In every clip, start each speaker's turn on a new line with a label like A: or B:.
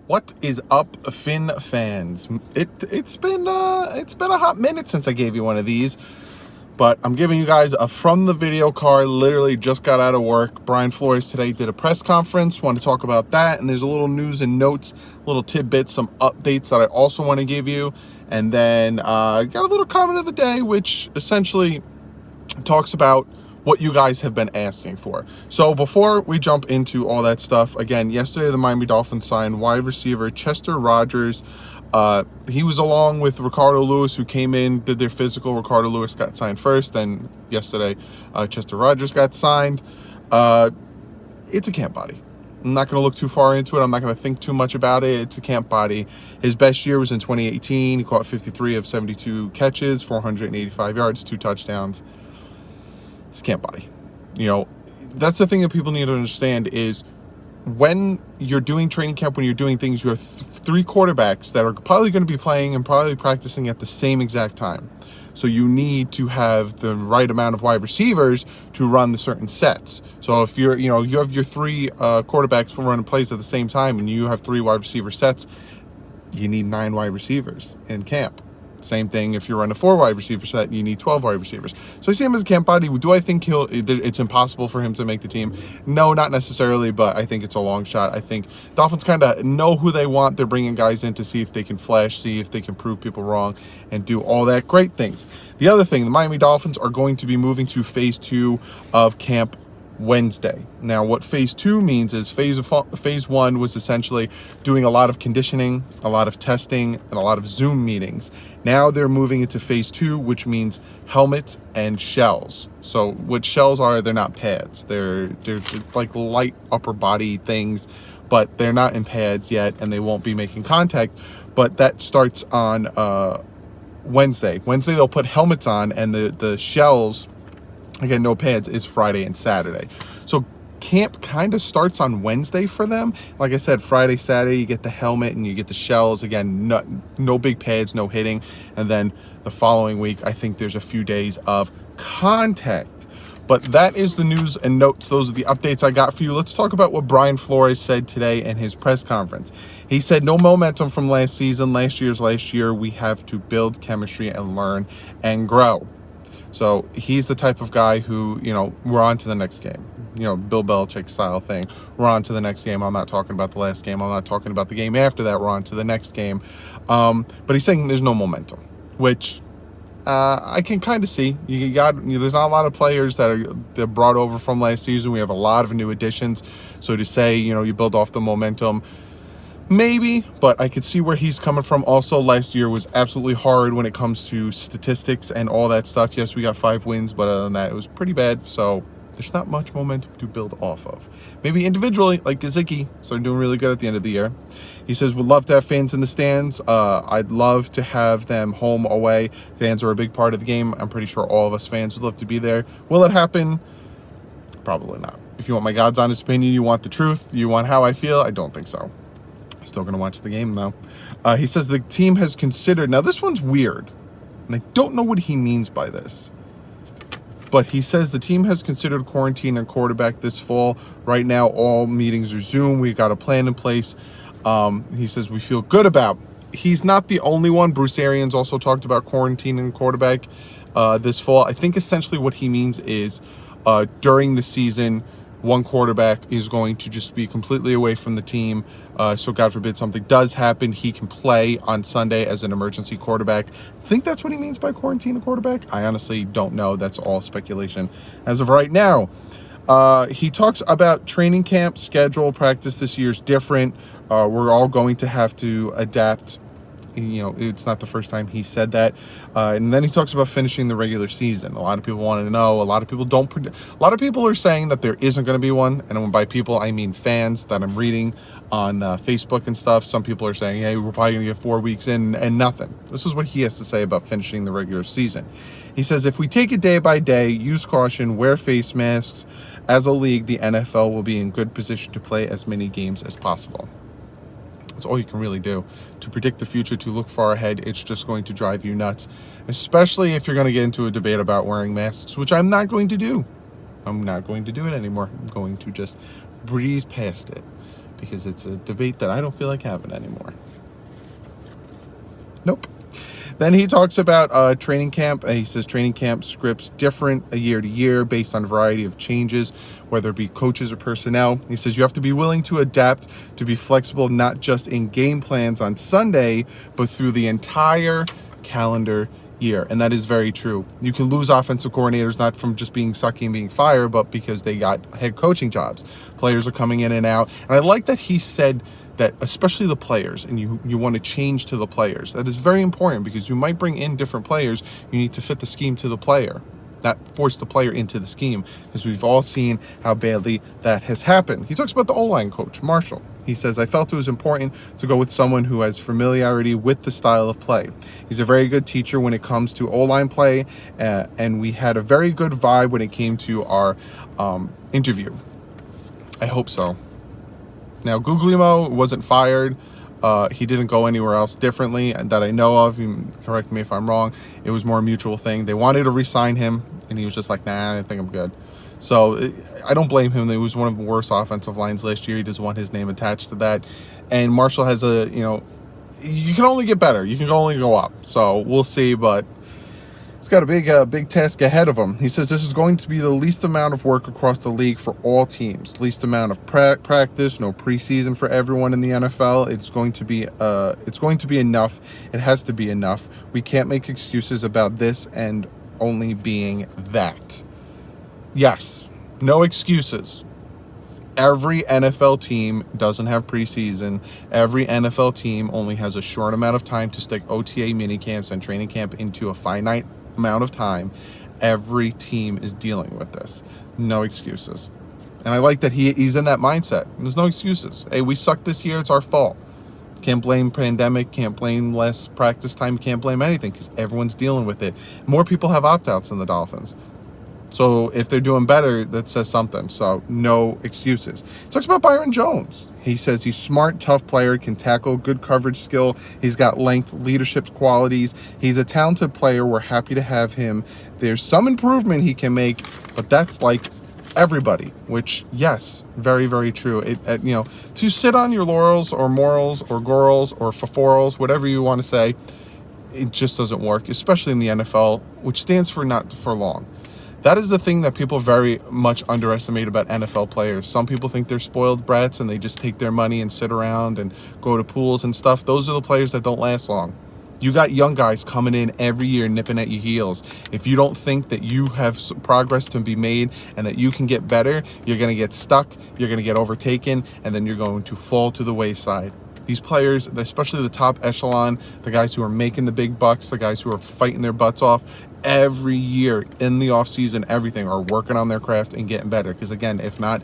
A: What is up, Finn fans? It's been a hot minute since I gave you one of these, but I'm giving you guys a from the video card. Literally just got out of work. Brian Flores today did a press conference. Want to talk about that, and there's a little news and notes, little tidbits, some updates that I also want to give you, and then got a little comment of the day, which essentially talks about what you guys have been asking for. So before we jump into all that stuff, again, yesterday the Miami Dolphins signed wide receiver Chester Rogers. He was along with Ricardo Lewis, who came in, did their physical. Ricardo Lewis got signed first, then yesterday Chester Rogers got signed. It's a camp body. I'm not going to look too far into it. I'm not going to think too much about it. It's a camp body. His best year was in 2018. He caught 53 of 72 catches, 485 yards, 2 touchdowns. It's camp body. You know, that's the thing that people need to understand is when you're doing training camp, when you're doing things, you have 3 quarterbacks that are probably going to be playing and probably practicing at the same exact time. So you need to have the right amount of wide receivers to run the certain sets. So if you have your 3 quarterbacks from running plays at the same time and you have 3 wide receiver sets, you need 9 wide receivers in camp. Same thing if you're running a 4 wide receiver set, you need 12 wide receivers. So I see him as a camp body. Do I think it's impossible for him to make the team? No, not necessarily, but I think it's a long shot. I think Dolphins kind of know who they want. They're bringing guys in to see if they can flash, see if they can prove people wrong, and do all that great things. The other thing, the Miami Dolphins are going to be moving to phase 2 of camp Wednesday. Now, what phase 2 means is phase 1 was essentially doing a lot of conditioning, a lot of testing, and a lot of Zoom meetings. Now they're moving into phase 2, which means helmets and shells. So what shells are, they're not pads. They're like light upper body things, but they're not in pads yet, and they won't be making contact. But that starts on Wednesday. Wednesday they'll put helmets on, and the shells, again, no pads, is Friday and Saturday. So camp kind of starts on Wednesday for them. Like I said, Friday, Saturday, you get the helmet and you get the shells. Again, no big pads, no hitting. And then the following week, I think there's a few days of contact. But that is the news and notes. Those are the updates I got for you. Let's talk about what Brian Flores said today in his press conference. He said, no momentum from last season. Last year. We have to build chemistry and learn and grow. So he's the type of guy who, we're on to the next game. Bill Belichick style thing. We're on to the next game. I'm not talking about the last game. I'm not talking about the game after that. We're on to the next game. But he's saying there's no momentum, which I can kind of see. There's not a lot of players that brought over from last season. We have a lot of new additions. So to say, you build off the momentum, maybe, but I could see where he's coming from. Also, last year was absolutely hard when it comes to statistics and all that stuff. Yes, we got 5 wins, but other than that, it was pretty bad. So there's not much momentum to build off of. Maybe individually, like Gesicki, started doing really good at the end of the year. He says, would love to have fans in the stands. I'd love to have them home, away. Fans are a big part of the game. I'm pretty sure all of us fans would love to be there. Will it happen? Probably not. If you want my God's honest opinion, you want the truth, you want how I feel, I don't think so. Still going to watch the game, though. He says the team has considered... Now, this one's weird, and I don't know what he means by this. But he says the team has considered quarantine and quarterback this fall. Right now, all meetings are Zoom. We got a plan in place. He says we feel good about. He's not the only one. Bruce Arians also talked about quarantine and quarterback this fall. I think essentially what he means is during the season, one quarterback is going to just be completely away from the team. So God forbid something does happen, he can play on Sunday as an emergency quarterback. I think that's what he means by quarantine a quarterback. I honestly don't know. That's all speculation as of right now. He talks about training camp schedule. Practice this year is different. We're all going to have to adapt. It's not the first time he said that. And then he talks about finishing the regular season. A lot of people want to know. A lot of people don't. A lot of people are saying that there isn't going to be one. And by people, I mean fans that I'm reading on Facebook and stuff. Some people are saying, hey, we're probably going to get 4 weeks in and nothing. This is what he has to say about finishing the regular season. He says, if we take it day by day, use caution, wear face masks, as a league, the NFL will be in good position to play as many games as possible. That's all you can really do. To predict the future, to look far ahead, it's just going to drive you nuts, especially if you're going to get into a debate about wearing masks, which I'm not going to do. I'm not going to do it anymore. I'm going to just breeze past it. because it's a debate that I don't feel like having anymore. Nope. Then he talks about training camp. He says training camp scripts different year to year based on a variety of changes, whether it be coaches or personnel. He says you have to be willing to adapt, to be flexible, not just in game plans on Sunday, but through the entire calendar year. And that is very true. You can lose offensive coordinators not from just being sucky and being fired, but because they got head coaching jobs. Players are coming in and out. And I like that he said that, especially the players, and you want to change to the players. That is very important, because you might bring in different players. You need to fit the scheme to the player, not force the player into the scheme, because we've all seen how badly that has happened. He talks about the O-line coach, Marshall. He says, I felt it was important to go with someone who has familiarity with the style of play. He's a very good teacher when it comes to O-line play, and we had a very good vibe when it came to our interview. I hope so. Now, Guglielmo wasn't fired. He didn't go anywhere else differently that I know of. You correct me if I'm wrong. It was more a mutual thing. They wanted to re-sign him, and he was just like, nah, I think I'm good. So I don't blame him. It was one of the worst offensive lines last year. He doesn't want his name attached to that. And Marshall has you can only get better. You can only go up. So we'll see, but he's got a big task ahead of him. He says this is going to be the least amount of work across the league for all teams. Least amount of practice, no preseason for everyone in the NFL. It's going to be enough. It has to be enough. We can't make excuses about this and only being that. Yes, no excuses. Every NFL team doesn't have preseason. Every NFL team only has a short amount of time to stick OTA minicamps and training camp into a finite amount of time. Every team is dealing with this. No excuses. And I like that he's in that mindset. There's no excuses. Hey, we sucked this year. It's our fault. Can't blame pandemic. Can't blame less practice time. Can't blame anything, because everyone's dealing with it. More people have opt-outs than the Dolphins. So if they're doing better, that says something. So no excuses. He talks about Byron Jones. He says he's smart, tough player, can tackle, good coverage skill. He's got length, leadership qualities. He's a talented player. We're happy to have him. There's some improvement he can make, but that's like everybody, which, yes, very, very true. To sit on your laurels or morals or gorals or faforals, whatever you want to say, it just doesn't work, especially in the NFL, which stands for not for long. That is the thing that people very much underestimate about NFL players. Some people think they're spoiled brats and they just take their money and sit around and go to pools and stuff. Those are the players that don't last long. You got young guys coming in every year nipping at your heels. If you don't think that you have progress to be made and that you can get better, you're going to get stuck, you're going to get overtaken, and then you're going to fall to the wayside. These players, especially the top echelon, the guys who are making the big bucks, the guys who are fighting their butts off, every year in the offseason, everything, are working on their craft and getting better. Because again, if not,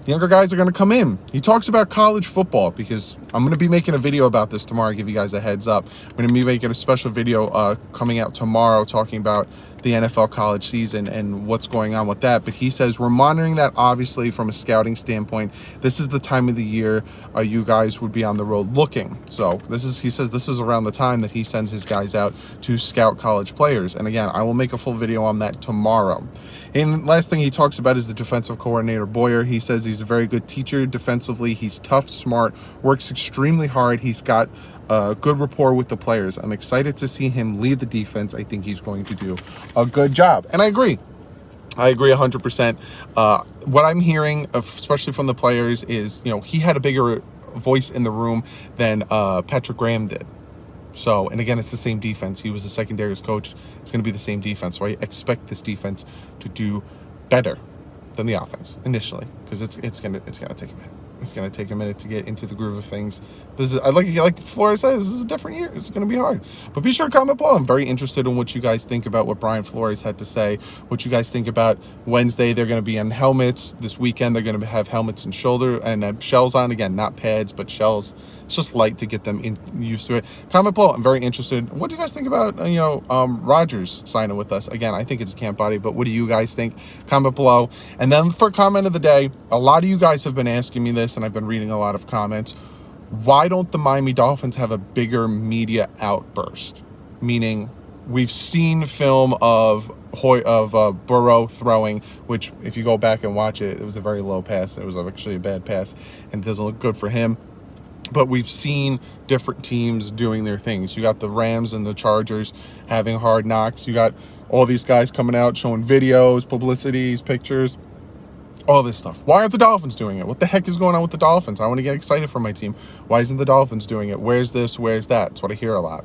A: younger guys are going to come in. He talks about college football, because I'm going to be making a video about this tomorrow. Give you guys a heads up. I'm going to be making a special video coming out tomorrow talking about the NFL college season and what's going on with that. But he says we're monitoring that, obviously, from a scouting standpoint. This is the time of the year you guys would be on the road looking. So he says this is around the time that he sends his guys out to scout college players. And again, I will make a full video on that tomorrow. And last thing he talks about is the defensive coordinator, Boyer. He says he's a very good teacher defensively. He's tough, smart, works extremely hard. He's got a good rapport with the players. I'm excited to see him lead the defense. I think he's going to do a good job. And I agree 100%. What I'm hearing, especially from the players, is, he had a bigger voice in the room than Patrick Graham did. So, and again, it's the same defense. He was a secondaries coach. It's going to be the same defense. So I expect this defense to do better than the offense initially, because it's going to take a minute. It's going to take a minute to get into the groove of things. Like Flores says, this is a different year. It's going to be hard. But be sure to comment below. I'm very interested in what you guys think about what Brian Flores had to say. What you guys think about Wednesday. They're going to be on helmets. This weekend, they're going to have helmets and shoulder and shells on. Again, not pads, but shells. It's just light to get them used to it. Comment below. I'm very interested. What do you guys think about, Rodgers signing with us? Again, I think it's a camp body, but what do you guys think? Comment below. And then for comment of the day, a lot of you guys have been asking me this, and I've been reading a lot of comments. Why don't the Miami Dolphins have a bigger media outburst? Meaning, we've seen film of Burrow throwing, which if you go back and watch it, it was a very low pass. It was actually a bad pass, and it doesn't look good for him. But we've seen different teams doing their things. You got the Rams and the Chargers having hard knocks. You got all these guys coming out showing videos, publicities, pictures, all this stuff. Why aren't the Dolphins doing it? What the heck is going on with the Dolphins? I want to get excited for my team. Why isn't the Dolphins doing it? Where's this? Where's that? That's what I hear a lot.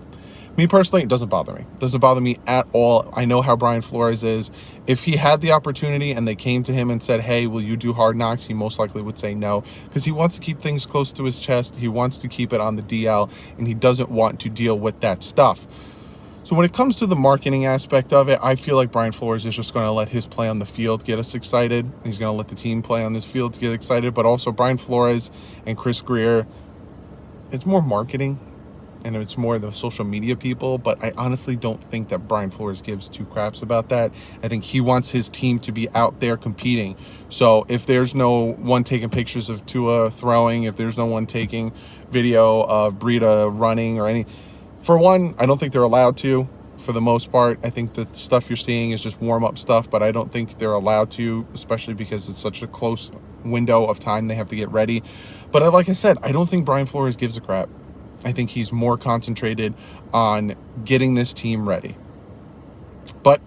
A: Me personally, it doesn't bother me. It doesn't bother me at all. I know how Brian Flores is. If he had the opportunity and they came to him and said, hey, will you do Hard Knocks? He most likely would say no, because he wants to keep things close to his chest. He wants to keep it on the DL, and he doesn't want to deal with that stuff. So when it comes to the marketing aspect of it, I feel like Brian Flores is just going to let his play on the field get us excited. He's going to let the team play on this field to get excited. But also Brian Flores and Chris Greer, it's more marketing and it's more the social media people. But I honestly don't think that Brian Flores gives two craps about that. I think he wants his team to be out there competing. So if there's no one taking pictures of Tua throwing, if there's no one taking video of Breida running or any... For one, I don't think they're allowed to, for the most part. I think the stuff you're seeing is just warm-up stuff, but I don't think they're allowed to, especially because it's such a close window of time they have to get ready. But like I said, I don't think Brian Flores gives a crap. I think he's more concentrated on getting this team ready. But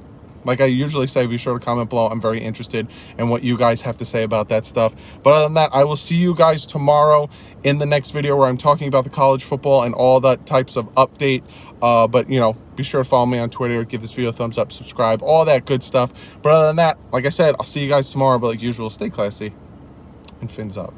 A: like I usually say, be sure to comment below. I'm very interested in what you guys have to say about that stuff. But other than that, I will see you guys tomorrow in the next video where I'm talking about the college football and all that types of update. But, you know, be sure to follow me on Twitter, give this video a thumbs up, subscribe, all that good stuff. But other than that, like I said, I'll see you guys tomorrow. But like usual, stay classy and fins up.